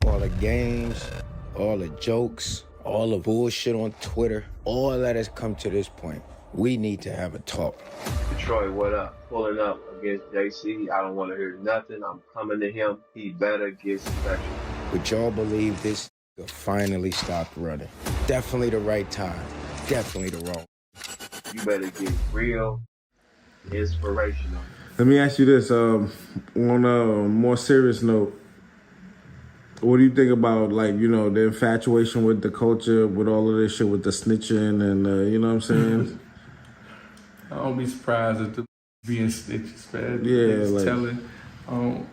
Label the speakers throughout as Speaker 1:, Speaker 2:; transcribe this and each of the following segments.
Speaker 1: All the games, all the jokes, all the bullshit on Twitter, all that has come to this point. We need to have a talk.
Speaker 2: Detroit, what up? Pulling up against JC. I don't want to hear nothing. I'm coming to him. He better get special.
Speaker 1: Would y'all believe this finally stopped running? Definitely the right time. Definitely the wrong.
Speaker 2: You better get real, inspirational.
Speaker 3: Let me ask you this, on a more serious note, what do you think about, like, you know, the infatuation with the culture, with all of this shit, with the snitching and, you know what I'm saying?
Speaker 4: I don't be surprised at the being snitches, man.
Speaker 3: Yeah, like,
Speaker 4: telling.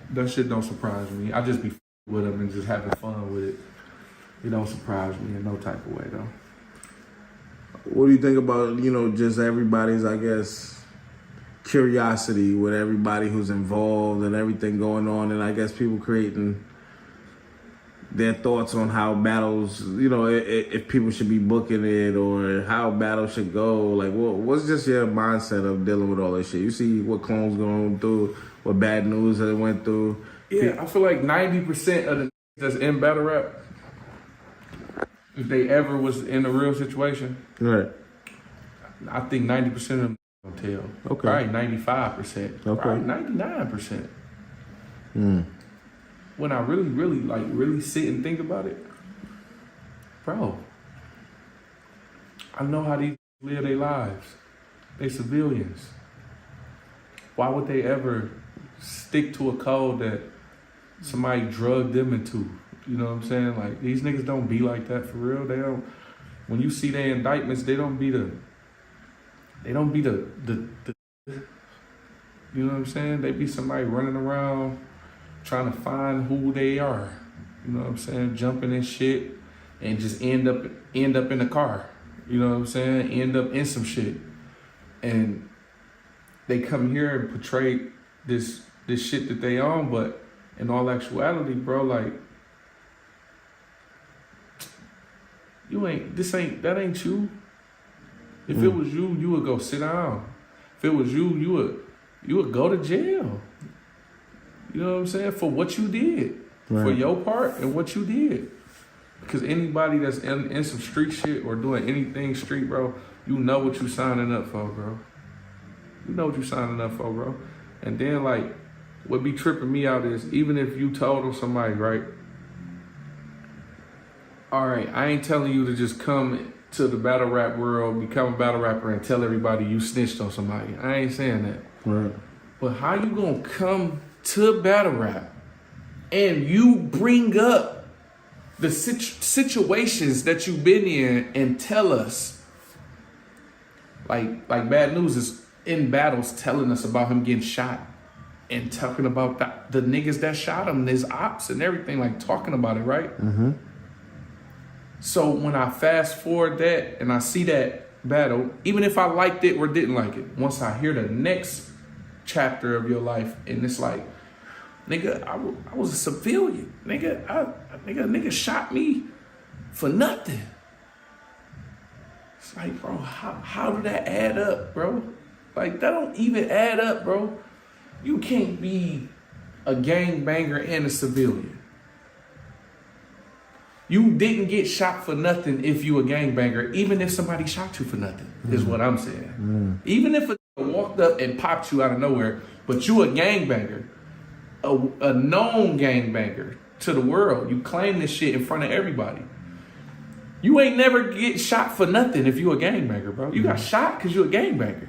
Speaker 4: That shit don't surprise me. I just be with them and just having fun with it. It don't surprise me in no type of way, though.
Speaker 3: What do you think about, you know, just everybody's, I guess, curiosity with everybody who's involved and everything going on, and I guess people creating their thoughts on how battles, you know, if people should be booking it or how battles should go. Like, what's just your mindset of dealing with all this shit? You see what Clone's going through, what Bad Newz that went through.
Speaker 4: Yeah, I feel like 90% of the that's in battle rap, if they ever was in a real situation,
Speaker 3: Right.
Speaker 4: I think 90% of them don't tell.
Speaker 3: Okay.
Speaker 4: Probably 95%.
Speaker 3: Okay.
Speaker 4: Probably 99%. When I really sit and think about it, bro, I know how these live their lives. They civilians. Why would they ever stick to a code that somebody drugged them into? You know what I'm saying? Like, these niggas don't be like that for real. They don't. When you see their indictments, they don't be the. You know what I'm saying? They be somebody running around trying to find who they are. You know what I'm saying? Jumping in shit and just end up in the car. You know what I'm saying? End up in some shit. And they come here and portray this shit that they own, but in all actuality, bro, like, that ain't you. If it was you, you would go sit down. If it was you, you would go to jail. You know what I'm saying? For what you did. Right. For your part and what you did. Because anybody that's in some street shit or doing anything street, bro, you know what you signing up for, bro. You know what you signing up for, bro. And then, like, what be tripping me out is, even if you told them somebody, right? All right, I ain't telling you to just come to the battle rap world, become a battle rapper, and tell everybody you snitched on somebody. I ain't saying that.
Speaker 3: Right.
Speaker 4: But how you gonna come to battle rap and you bring up the situations that you've been in and tell us, like Bad Newz is in battles telling us about him getting shot and talking about the niggas that shot him, his ops and everything, like talking about it, right?
Speaker 3: Mm-hmm.
Speaker 4: So when I fast forward that and I see that battle, even if I liked it or didn't like it, once I hear the next chapter of your life and it's like, nigga, I was a civilian. Nigga shot me for nothing. It's like, bro, how did that add up, bro? Like, that don't even add up, bro. You can't be a gangbanger and a civilian. You didn't get shot for nothing if you a gangbanger, even if somebody shot you for nothing, is what I'm saying. Even if a walked up and popped you out of nowhere, but you a gangbanger, a known gangbanger to the world, you claim this shit in front of everybody. You ain't never get shot for nothing if you a gangbanger, bro. You got shot because you a gangbanger.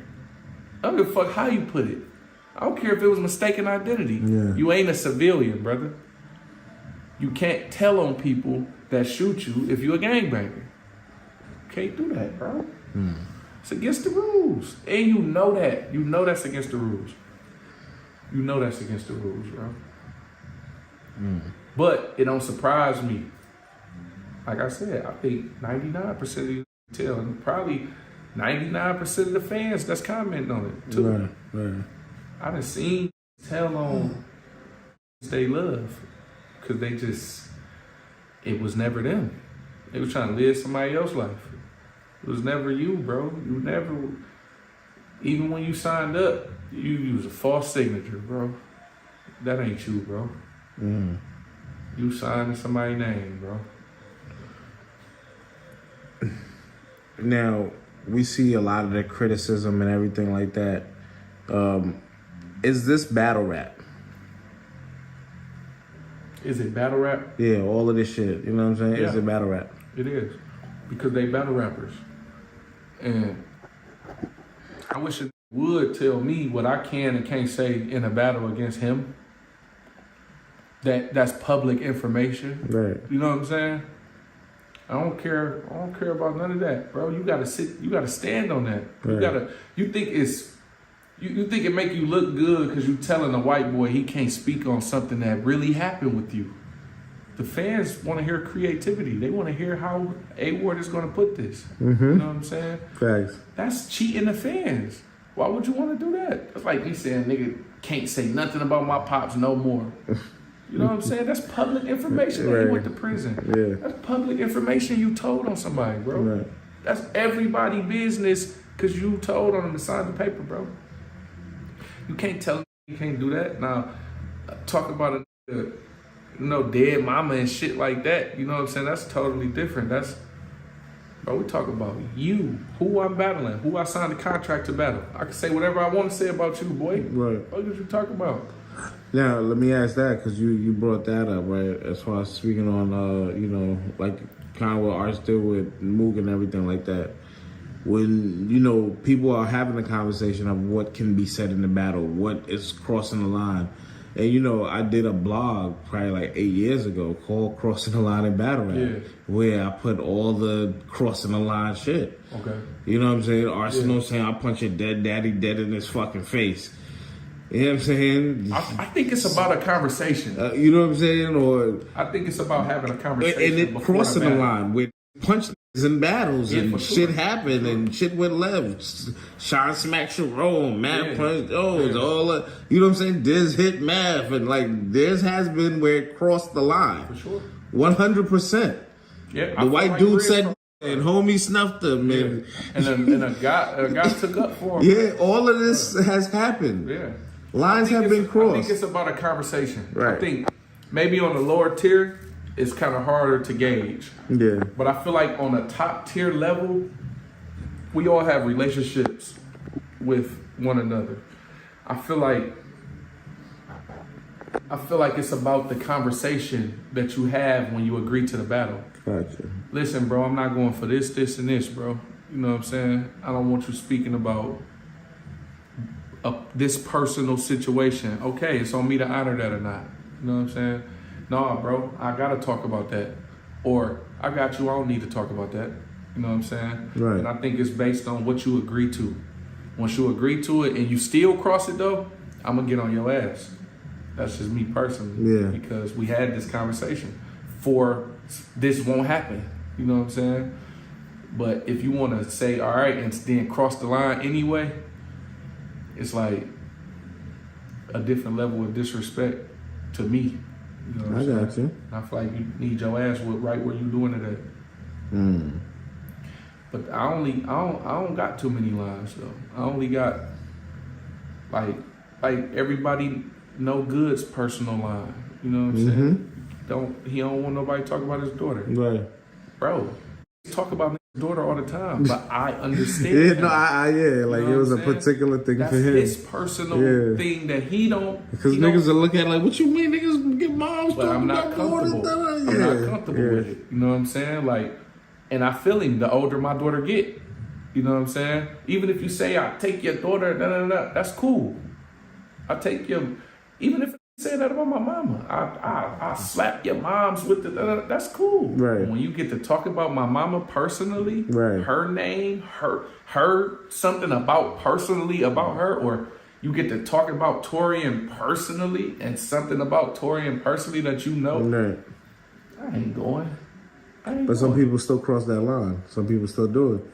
Speaker 4: I don't give a fuck how you put it. I don't care if it was mistaken identity. Yeah. You ain't a civilian, brother. You can't tell on people that shoot you if you a gangbanger. Can't do that, bro. It's against the rules. And you know that. You know that's against the rules. You know that's against the rules, bro. But it don't surprise me. Like I said, I think 99% of you tell, and probably 99% of the fans that's commenting on it too.
Speaker 3: Right.
Speaker 4: I done seen tell on they love, because they just, it was never them. They was trying to live somebody else's life. It was never you, bro. You never, even when you signed up, you used a false signature, bro. That ain't you, bro. You signing somebody's name, bro.
Speaker 3: Now, we see a lot of the criticism and everything like that. Is this battle rap?
Speaker 4: Is it battle rap?
Speaker 3: Yeah, all of this shit. You know what I'm saying?
Speaker 4: Yeah.
Speaker 3: Is it battle rap?
Speaker 4: It is. Because they battle rappers. And I wish it would tell me what I can and can't say in a battle against him. That's public information.
Speaker 3: Right.
Speaker 4: You know what I'm saying? I don't care about none of that, bro. You gotta stand on that.
Speaker 3: Right.
Speaker 4: You think it make you look good because you telling a white boy he can't speak on something that really happened with you. The fans want to hear creativity. They want to hear how A-Ward is going to put this.
Speaker 3: Mm-hmm.
Speaker 4: You know what I'm saying?
Speaker 3: Facts.
Speaker 4: That's cheating the fans. Why would you want to do that? It's like me saying, nigga can't say nothing about my pops no more. You know what I'm saying? That's public information that he went to prison.
Speaker 3: Yeah.
Speaker 4: That's public information you told on somebody, bro.
Speaker 3: Right.
Speaker 4: That's everybody business because you told on them to sign the paper, bro. You can't tell him you can't do that. Now, talk about dead mama and shit like that. You know what I'm saying? That's totally different. Bro, we talk about you, who I'm battling, who I signed a contract to battle. I can say whatever I want to say about you, boy.
Speaker 3: Right.
Speaker 4: What did you talk about?
Speaker 3: Now, let me ask that, because you brought that up, right? As far as speaking on, like kind of what Arch did with Moog and everything like that. When, people are having a conversation of what can be said in the battle, what is crossing the line. And, I did a blog probably like 8 years ago called Crossing the Line in Battle Rap, where I put all the crossing the line shit.
Speaker 4: Okay.
Speaker 3: You know what I'm saying? Arsenal saying, I'll punch your dead daddy dead in his fucking face. You know what I'm saying?
Speaker 4: I think it's about a conversation.
Speaker 3: You know what I'm saying? Or
Speaker 4: I think it's about having a conversation.
Speaker 3: And it crossing the line with punches and battles and shit happened and shit went left. Sean smacked Sharon, Matt punched all that. You know what I'm saying? Diz hit Math, and like Diz has been where it crossed the line.
Speaker 4: For sure.
Speaker 3: 100%.
Speaker 4: Yeah.
Speaker 3: The white dude said and homie snuffed him,
Speaker 4: and a guy took up for him.
Speaker 3: Yeah, all of this has happened.
Speaker 4: Yeah.
Speaker 3: Lines have been crossed.
Speaker 4: I think it's about a conversation.
Speaker 3: Right.
Speaker 4: I think maybe on the lower tier, it's kind of harder to gauge.
Speaker 3: Yeah.
Speaker 4: But I feel like on a top tier level, we all have relationships with one another. I feel like it's about the conversation that you have when you agree to the battle.
Speaker 3: Gotcha.
Speaker 4: Listen, bro, I'm not going for this, and this, bro. You know what I'm saying? I don't want you speaking about this personal situation. Okay, it's on me to honor that or not. You know what I'm saying? Nah, bro, I gotta talk about that. Or I got you, I don't need to talk about that. You know what I'm saying?
Speaker 3: Right.
Speaker 4: And I think it's based on what you agree to. Once you agree to it and you still cross it though, I'm gonna get on your ass. That's just me personally.
Speaker 3: Yeah.
Speaker 4: Because we had this conversation. This won't happen. You know what I'm saying? But if you wanna say, all right, and then cross the line anyway, it's like a different level of disrespect to me. You know what I'm saying?
Speaker 3: got you.
Speaker 4: And I feel like you need your ass right where you doing it at. But I don't got too many lines though. I only got like everybody no good's personal line. You know what I'm saying? He don't want nobody to talk about his daughter.
Speaker 3: Right.
Speaker 4: Bro, talk about his daughter all the time, but I understand.
Speaker 3: Yeah,
Speaker 4: him.
Speaker 3: no, like
Speaker 4: You know
Speaker 3: it was
Speaker 4: what
Speaker 3: a
Speaker 4: I'm saying?
Speaker 3: particular thing
Speaker 4: That's
Speaker 3: for him.
Speaker 4: his personal thing that he don't.
Speaker 3: Because niggas are looking at like, what you mean niggas get moms?
Speaker 4: But I'm not comfortable. I'm not comfortable with it. You know what I'm saying? Like, and I feel him the older my daughter get. You know what I'm saying? Even if you say I take your daughter, that's cool. I take your, even if you say that about my mama, I slap your moms with the, that's cool.
Speaker 3: Right.
Speaker 4: When you get to talk about my mama personally,
Speaker 3: right,
Speaker 4: her name, her something about personally about her, or you get to talk about Torian personally and something about Torian personally that you know,
Speaker 3: right.
Speaker 4: I ain't going.
Speaker 3: But some people still cross that line. Some people still do it.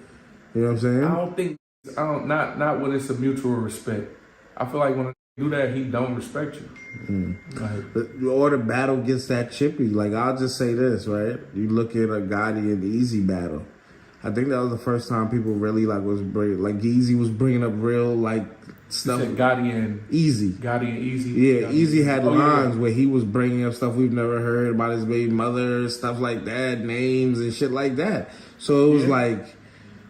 Speaker 3: You know what I'm saying?
Speaker 4: Not when it's a mutual respect. I feel like when I do that, he don't respect you.
Speaker 3: Or the battle gets that chippy. Like, I'll just say this, right? You look at a Gotti and Easy battle. I think that was the first time people really like Yeezy was bringing up real like stuff.
Speaker 4: Gotti and
Speaker 3: Easy. Yeah, Easy had lines where he was bringing up stuff we've never heard about his baby mother, stuff like that, names and shit like that. So it was like,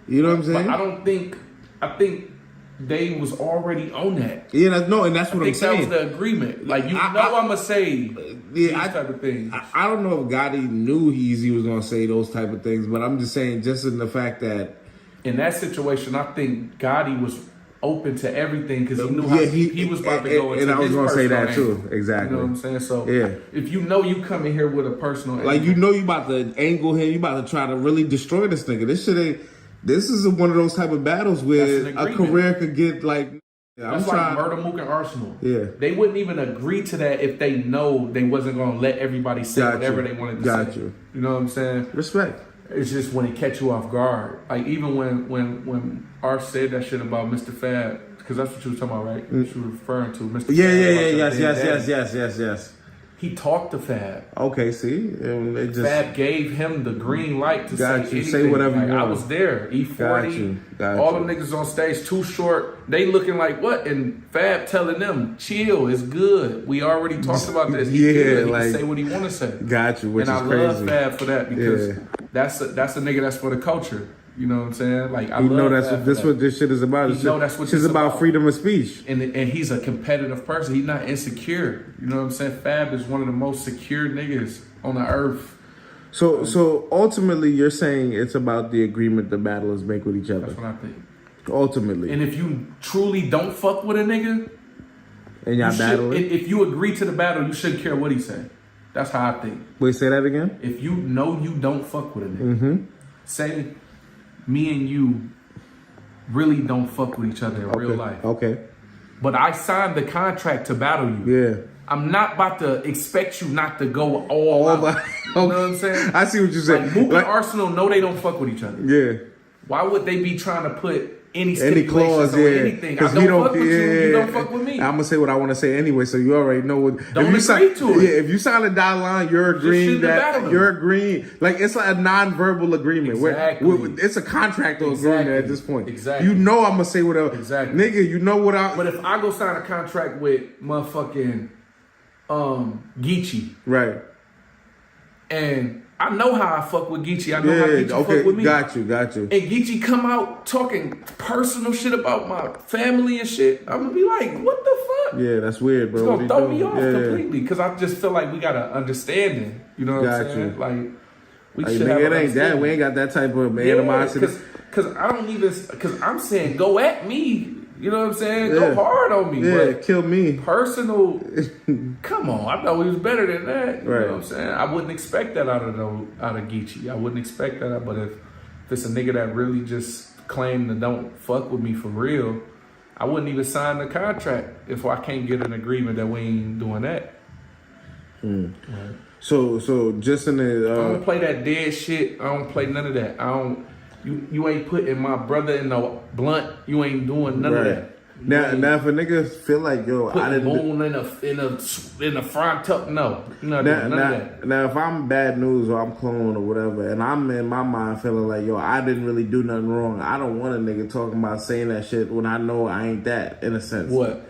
Speaker 3: you know what I'm saying?
Speaker 4: But I think they was already on that.
Speaker 3: Yeah, and that's what I'm saying.
Speaker 4: That was the agreement. Like, I'm going to say these type of things.
Speaker 3: I don't know if Gotti knew Easy was going to say those type of things, but I'm just saying just in the fact that...
Speaker 4: In that situation, I think Gotti was open to everything because he knew how he was about to go into
Speaker 3: and I was
Speaker 4: going to
Speaker 3: say that too. Exactly.
Speaker 4: You know what I'm saying? So if you know you come in here with a personal...
Speaker 3: Like, you know you about to angle him, you about to try to really destroy this nigga. This shit ain't... This is one of those type of battles where a career could get like...
Speaker 4: That's like Murder Mook and Arsenal.
Speaker 3: Yeah.
Speaker 4: They wouldn't even agree to that if they know they wasn't going to let everybody say whatever they wanted to say. You know what I'm saying?
Speaker 3: Respect.
Speaker 4: It's just when it catch you off guard. Like, even when Art said that shit about Mr. Fab, because that's what you was talking about, right? You were referring to Mr. Fab.
Speaker 3: Yes.
Speaker 4: He talked to Fab.
Speaker 3: Okay, see?
Speaker 4: Fab gave him the green light to say anything.
Speaker 3: Say whatever you want.
Speaker 4: I was there. E40. All them niggas on stage, too short. They looking like what? And Fab telling them, chill, it's good. We already talked about this. He good. He can say what he want to say.
Speaker 3: Got you, which
Speaker 4: and
Speaker 3: is
Speaker 4: I
Speaker 3: crazy.
Speaker 4: love Fab for that because that's a nigga that's for the culture. You know what I'm saying? Like, I love
Speaker 3: that's what this shit is about. That's what it's about. Freedom of speech.
Speaker 4: And he's a competitive person. He's not insecure. You know what I'm saying? Fab is one of the most secure niggas on the earth.
Speaker 3: So ultimately, you're saying it's about the agreement the battlers make with each other.
Speaker 4: That's what I think.
Speaker 3: Ultimately.
Speaker 4: And if you truly don't fuck with a nigga,
Speaker 3: and y'all battling,
Speaker 4: if you agree to the battle, you shouldn't care what he say. That's how I think.
Speaker 3: Wait, say that again?
Speaker 4: If you know you don't fuck with a nigga, say me and you really don't fuck with each other in real life.
Speaker 3: Okay.
Speaker 4: But I signed the contract to battle you.
Speaker 3: Yeah.
Speaker 4: I'm not about to expect you not to go all out.
Speaker 3: Okay.
Speaker 4: You know what I'm saying?
Speaker 3: I see what you're saying.
Speaker 4: Like, Mook and Arsenal know they don't fuck with each other.
Speaker 3: Yeah.
Speaker 4: Why would they be trying to put any
Speaker 3: clause
Speaker 4: or anything? I don't fuck with you, you don't fuck with me.
Speaker 3: I'm gonna say what I want to say anyway, so you already know what.
Speaker 4: Don't agree to it.
Speaker 3: Yeah, if you sign a dotted line, you're agreeing that you're agreeing. Like, it's like a non-verbal agreement.
Speaker 4: Exactly.
Speaker 3: It's a contractual agreement at this point.
Speaker 4: Exactly.
Speaker 3: You know I'm gonna say whatever.
Speaker 4: Exactly.
Speaker 3: Nigga, you know what I.
Speaker 4: But if I go sign a contract with motherfucking Geechee,
Speaker 3: right,
Speaker 4: and I know how I fuck with Geechee. I know how Geechee fuck with me.
Speaker 3: Got you.
Speaker 4: And Geechee come out talking personal shit about my family and shit. I'm gonna be like, what the fuck?
Speaker 3: Yeah, that's weird, bro.
Speaker 4: It's gonna throw me off completely because I just feel like we got an understanding. You know what I'm saying? Like, we should have.
Speaker 3: It ain't that. We ain't got that type of animosity.
Speaker 4: Because I don't even. Because I'm saying, go at me. You know what I'm saying? Go hard on me.
Speaker 3: Yeah,
Speaker 4: but
Speaker 3: kill me.
Speaker 4: Personal. Come on, I know he was better than that. You
Speaker 3: right.
Speaker 4: know what I'm saying? I wouldn't expect that out of Geechee. I wouldn't expect that. But if it's a nigga that really just claimed to don't fuck with me for real, I wouldn't even sign the contract if I can't get an agreement that we ain't doing that.
Speaker 3: Right. So just in the
Speaker 4: I don't play that dead shit. I don't play none of that. I don't. You ain't putting my brother in no blunt. You ain't doing none of that.
Speaker 3: Now, if a nigga feel like, yo, I didn't
Speaker 4: moon in the front tuck, no, you're not doing none of that.
Speaker 3: Now, if I'm Bad Newz or I'm Clone or whatever, and I'm in my mind feeling like, yo, I didn't really do nothing wrong. I don't want a nigga talking about saying that shit when I know I ain't that, in a sense.
Speaker 4: What?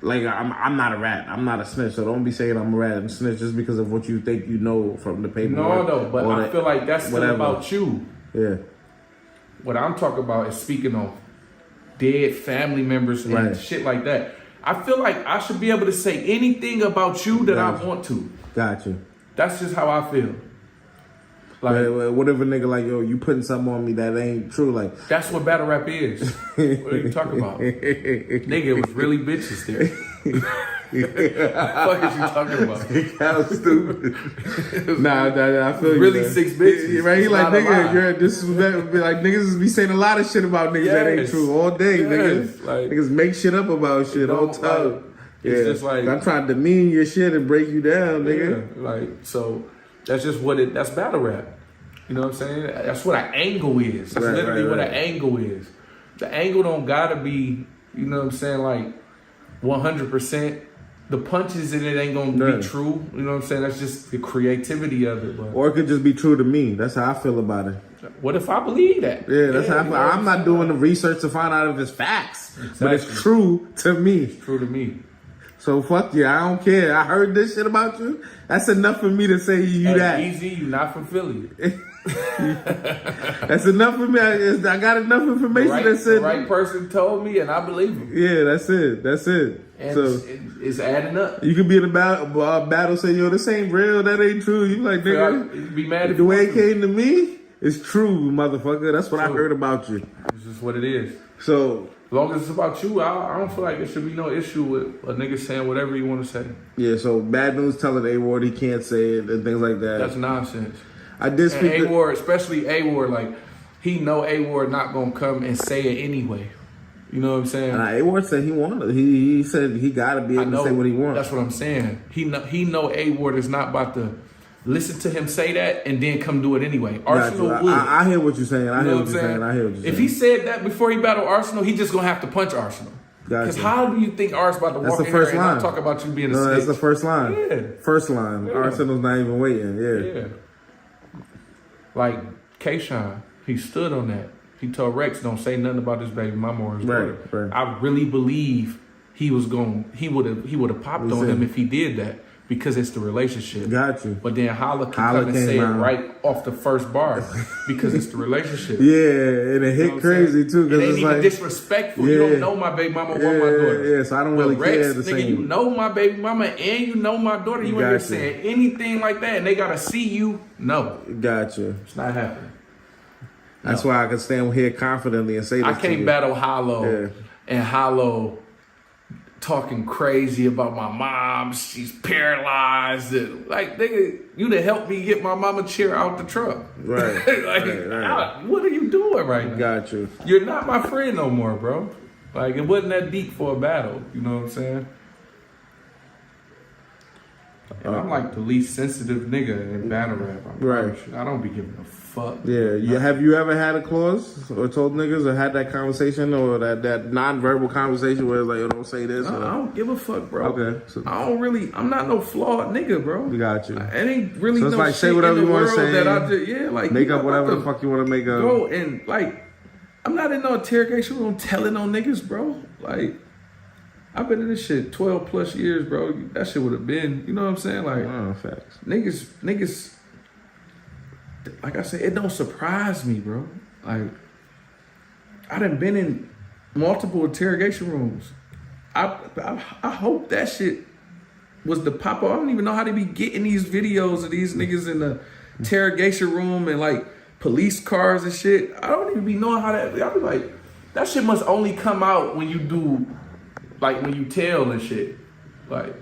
Speaker 3: Like, I'm not a rat. I'm not a snitch. So don't be saying I'm a rat and snitch just because of what you think you know from the paperwork.
Speaker 4: No, but I feel like that's still about you.
Speaker 3: Yeah.
Speaker 4: What I'm talking about is speaking on dead family members and shit like that. I feel like I should be able to say anything about you that I want to.
Speaker 3: Got you.
Speaker 4: That's just how I feel. Like,
Speaker 3: what if a nigga like, yo, you putting something on me that ain't true? Like,
Speaker 4: that's what battle rap is. What are you talking about? Nigga, it was really bitches there. What the fuck is you talking about?
Speaker 3: That was stupid. Nah, I feel
Speaker 4: really
Speaker 3: you. Really
Speaker 4: 6 bitches.
Speaker 3: Right? He like, nigga, this is like niggas be saying a lot of shit about niggas that ain't true all day, niggas. Like, niggas make shit up about shit all the time.
Speaker 4: It's just like,
Speaker 3: I'm trying to demean your shit and break you down, nigga.
Speaker 4: Like, so that's just that's battle rap. You know what I'm saying? That's what an angle is. That's literally what an angle is. The angle don't gotta be, you know what I'm saying, like 100%. The punches in it ain't gonna be true. You know what I'm saying? That's just the creativity of it. But.
Speaker 3: Or it could just be true to me. That's how I feel about it.
Speaker 4: What if I believe that?
Speaker 3: Yeah, that's how I'm not doing the research to find out if it's facts, but it's true to me.
Speaker 4: It's true to me.
Speaker 3: So fuck you. I don't care. I heard this shit about you. That's enough for me to say you that.
Speaker 4: Easy, you not from Philly.
Speaker 3: That's enough for me. I got enough information that said
Speaker 4: the right person told me, and I believe him.
Speaker 3: Yeah, that's it.
Speaker 4: And
Speaker 3: so
Speaker 4: it's adding up.
Speaker 3: You could be in a battle, say, yo, this ain't real. That ain't true. You like, nigga,
Speaker 4: be mad if
Speaker 3: the way it came to me, it's true, motherfucker. That's what I heard about you.
Speaker 4: It's just what it is.
Speaker 3: So
Speaker 4: as long as it's about you, I don't feel like there should be no issue with a nigga saying whatever you want to say.
Speaker 3: Yeah, so Bad Newz telling A-Ward he can't say it and things like that.
Speaker 4: That's nonsense.
Speaker 3: I did speak
Speaker 4: to A-Ward, especially A-Ward, like, he know A-Ward not going to come and say it anyway. You know what I'm saying?
Speaker 3: A-Ward said he wanted. He said he got to be able to say what he wants.
Speaker 4: That's what I'm saying. He know A-Ward is not about to listen to him say that and then come do it anyway. Arsenal would.
Speaker 3: I hear what you're saying. I hear what you're saying.
Speaker 4: If he said that before he battled Arsenal, he just going to have to punch Arsenal. Because how do you think Ars about to walk in here and not talk about you being a snitch?
Speaker 3: That's the first line.
Speaker 4: Yeah.
Speaker 3: First line. Yeah. Arsenal's not even waiting. Yeah.
Speaker 4: Like Kayshawn, he stood on that. He told Rex, don't say nothing about this baby mama or his daughter.
Speaker 3: Right.
Speaker 4: I really believe he would have popped on him if he did that. Because it's the relationship.
Speaker 3: Got you.
Speaker 4: But then Holla can come and say it right off the first bar because it's the relationship.
Speaker 3: Yeah, and it hit crazy too.
Speaker 4: It ain't even disrespectful. You don't know my baby mama or my daughter.
Speaker 3: Yeah, so I don't really care the same.
Speaker 4: You know my baby mama and you know my daughter. You ain't even saying anything like that, and they gotta see you. No.
Speaker 3: Got you.
Speaker 4: It's not happening.
Speaker 3: That's why I can stand here confidently and say this.
Speaker 4: I can't battle Hollow and Hollow talking crazy about my mom. She's paralyzed. And, like, nigga, you to help me get my mama chair out the truck.
Speaker 3: Right.
Speaker 4: Right. What are you doing right now?
Speaker 3: Got you.
Speaker 4: You're not my friend no more, bro. Like, it wasn't that deep for a battle. You know what I'm saying? And I'm like the least sensitive nigga in battle rap. I don't be giving a fuck.
Speaker 3: Yeah. Have you ever had a clause or told niggas or had that conversation or that non-verbal conversation where it's like, don't say this?
Speaker 4: I don't give a fuck, bro.
Speaker 3: Okay. So
Speaker 4: I'm not no flawed nigga, bro.
Speaker 3: Got you.
Speaker 4: It ain't really
Speaker 3: so it's
Speaker 4: no
Speaker 3: like,
Speaker 4: shit
Speaker 3: say whatever
Speaker 4: in the
Speaker 3: you want
Speaker 4: world
Speaker 3: to say.
Speaker 4: That I just, like,
Speaker 3: make up whatever the fuck you want to make up.
Speaker 4: Bro, and like, I'm not in no interrogation room telling no niggas, bro. Like, I've been in this shit 12 plus years, bro. That shit would have been, you know what I'm saying? Like,
Speaker 3: facts.
Speaker 4: Niggas, like I said, it don't surprise me, bro. Like, I done been in multiple interrogation rooms. I hope that shit was the pop-up. I don't even know how they be getting these videos of these niggas in the interrogation room and like police cars and shit. I don't even be knowing how that, I be like, that shit must only come out when you do, like when you tell and shit. Like,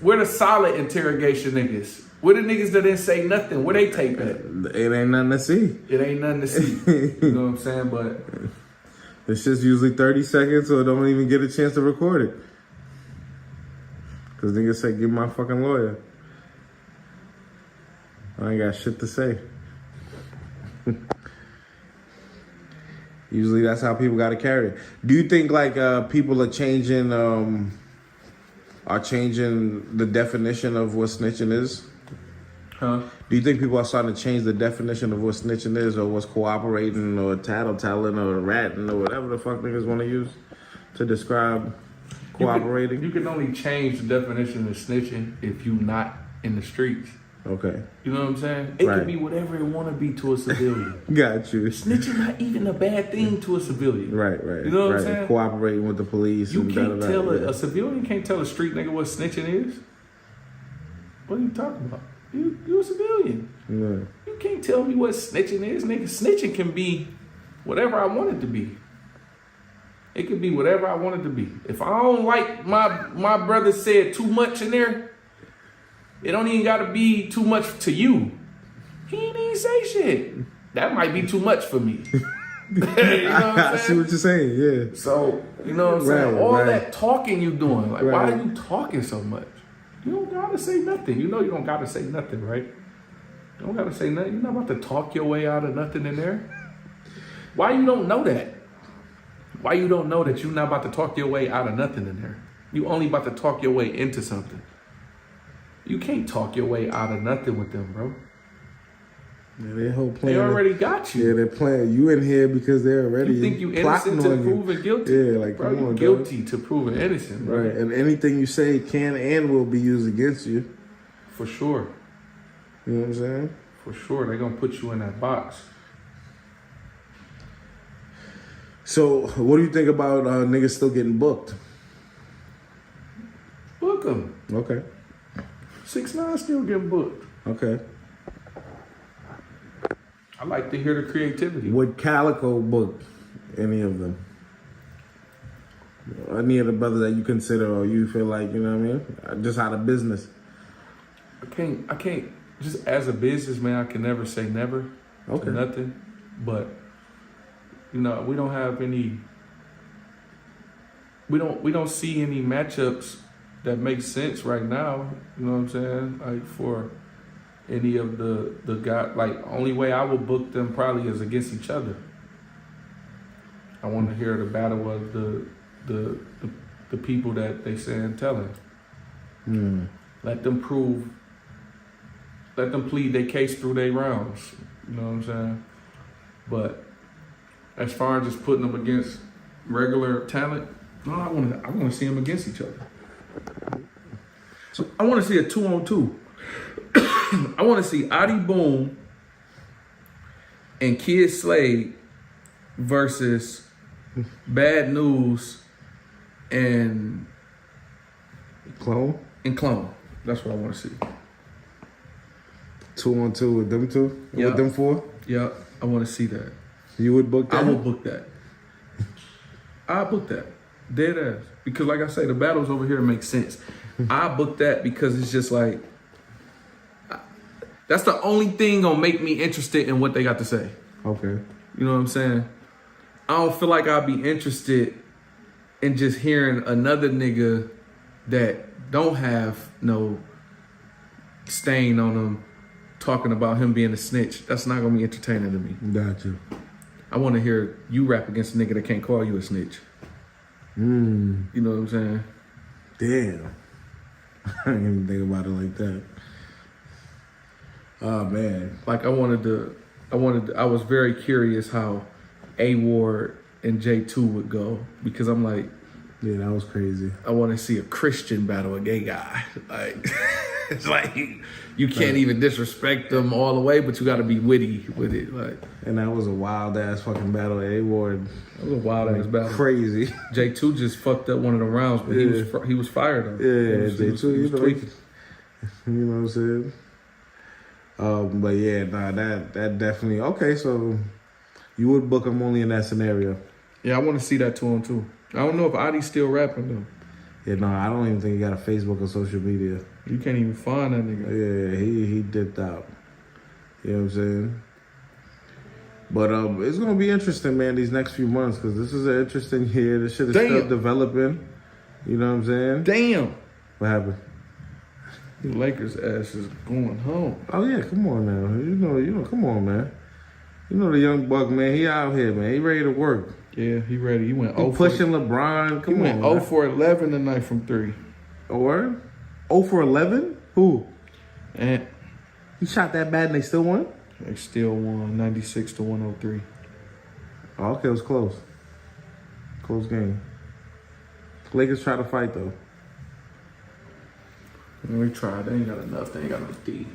Speaker 4: we're the solid interrogation niggas. We're the niggas that didn't say nothing. Where they tape at?
Speaker 3: It ain't nothing to see.
Speaker 4: It ain't nothing to see. You know what I'm saying? But
Speaker 3: it's just usually 30 seconds or don't even get a chance to record it. Because niggas say, give my fucking lawyer. I ain't got shit to say. Usually that's how people got to carry it. Do you think like people are changing the definition of what snitching is?
Speaker 4: Huh?
Speaker 3: Do you think people are starting to change the definition of what snitching is or what's cooperating or tattletelling or ratting or whatever the fuck niggas want to use to describe cooperating?
Speaker 4: You can only change the definition of snitching if you're not in the streets.
Speaker 3: Okay.
Speaker 4: You know what I'm saying? It can be whatever it want to be to a civilian.
Speaker 3: Got you.
Speaker 4: Snitching not even a bad thing to a civilian.
Speaker 3: Right.
Speaker 4: You know what I'm saying?
Speaker 3: Cooperating with the police.
Speaker 4: You can't tell a civilian can't tell a street nigga what snitching is. What are you talking about? You a civilian.
Speaker 3: Yeah.
Speaker 4: You can't tell me what snitching is, nigga. Snitching can be whatever I want it to be. It can be whatever I want it to be. If I don't like my brother said too much in there, it don't even got to be too much to you. He ain't even say shit. That might be too much for me. You know what I'm saying?
Speaker 3: I see what you're saying, yeah.
Speaker 4: So, you know what I'm saying? All that talking you doing, like, why are you talking so much? You don't got to say nothing. You know you don't got to say nothing, right? You don't got to say nothing. You're not about to talk your way out of nothing in there. Why you don't know that? Why you don't know that you're not about to talk your way out of nothing in there? You only about to talk your way into something. You can't talk your way out of nothing with them, bro.
Speaker 3: Yeah, their whole plan.
Speaker 4: They already got you.
Speaker 3: Yeah, they're playing you in here because they're already.
Speaker 4: You think you
Speaker 3: plotting
Speaker 4: innocent to
Speaker 3: on you.
Speaker 4: proven guilty?
Speaker 3: Yeah, like
Speaker 4: bro,
Speaker 3: come on,
Speaker 4: guilty to proven innocent, bro.
Speaker 3: Right, and anything you say can and will be used against you.
Speaker 4: For sure.
Speaker 3: You know what I'm saying?
Speaker 4: For sure, they're gonna put you in that box.
Speaker 3: So, what do you think about niggas still getting booked?
Speaker 4: Book them.
Speaker 3: Okay.
Speaker 4: 6ix9ine still getting booked.
Speaker 3: Okay.
Speaker 4: I like to hear the creativity.
Speaker 3: Would Calicoe book any of them? Any of the brothers that you consider or you feel like, you know what I mean? Just out of business.
Speaker 4: I can't, just as a businessman, I can never say never
Speaker 3: Okay.
Speaker 4: to nothing. But, you know, we don't have any, we don't see any matchups that make sense right now. You know what I'm saying? Like for any of the guys, like only way I would book them probably is against each other. I want to hear the battle of the people that they say and telling. Let them plead their case through their rounds. You know what I'm saying? But as far as just putting them against regular talent, no, I want to see them against each other. So I want to see a 2-on-2. I want to see Adi Boom and Kid Slade versus Bad Newz and
Speaker 3: Clone?
Speaker 4: Clone. That's what I want to see.
Speaker 3: 2-on-2 with them two?
Speaker 4: Yeah.
Speaker 3: With them four?
Speaker 4: Yeah, I want to see that.
Speaker 3: You would book that?
Speaker 4: I will book that. I book that. Dead ass. Because like I say, the battles over here make sense. I book that because it's just like, that's the only thing gonna make me interested in what they got to say.
Speaker 3: Okay.
Speaker 4: You know what I'm saying? I don't feel like I'd be interested in just hearing another nigga that don't have no stain on him talking about him being a snitch. That's not gonna be entertaining to me.
Speaker 3: Gotcha.
Speaker 4: I want to hear you rap against a nigga that can't call you a snitch. You know what I'm saying?
Speaker 3: Damn. I didn't even think about it like that. Oh man.
Speaker 4: Like I was very curious how A Ward and J2 would go because I'm like,
Speaker 3: yeah, that was crazy.
Speaker 4: I want to see a Christian battle a gay guy. Like, it's like you can't even disrespect them all the way, but you got to be witty with it. Like,
Speaker 3: and that was a wild ass fucking battle. A Ward.
Speaker 4: That was a wild ass battle.
Speaker 3: Crazy.
Speaker 4: J2 just fucked up one of the rounds, but he was fired though.
Speaker 3: Yeah,
Speaker 4: J2,
Speaker 3: you know, you know what I'm saying? But yeah, nah, that definitely okay. So you would book him only in that scenario.
Speaker 4: Yeah, I want to see that 2-on-2. I don't know if Adi's still rapping though.
Speaker 3: Yeah, no, I don't even think he got a Facebook or social media.
Speaker 4: You can't even find that nigga.
Speaker 3: Yeah, he dipped out. You know what I'm saying? But it's gonna be interesting, man, these next few months because this is an interesting year. This shit is still developing. You know what I'm saying?
Speaker 4: Damn.
Speaker 3: What happened?
Speaker 4: The Lakers ass is going home.
Speaker 3: Oh yeah, come on now. You know, come on, man. You know the young buck, man. He out here, man. He ready to work.
Speaker 4: Yeah, he ready. He went
Speaker 3: pushing LeBron. Come on.
Speaker 4: He went 0 for 11 tonight from 3.
Speaker 3: Or 0 for 11? Who?
Speaker 4: And
Speaker 3: he shot that bad and they still won?
Speaker 4: They still won 96 to 103.
Speaker 3: Oh, okay, it was close. Close game. Lakers try to fight though.
Speaker 4: They tried. They ain't got enough. They ain't got enough D.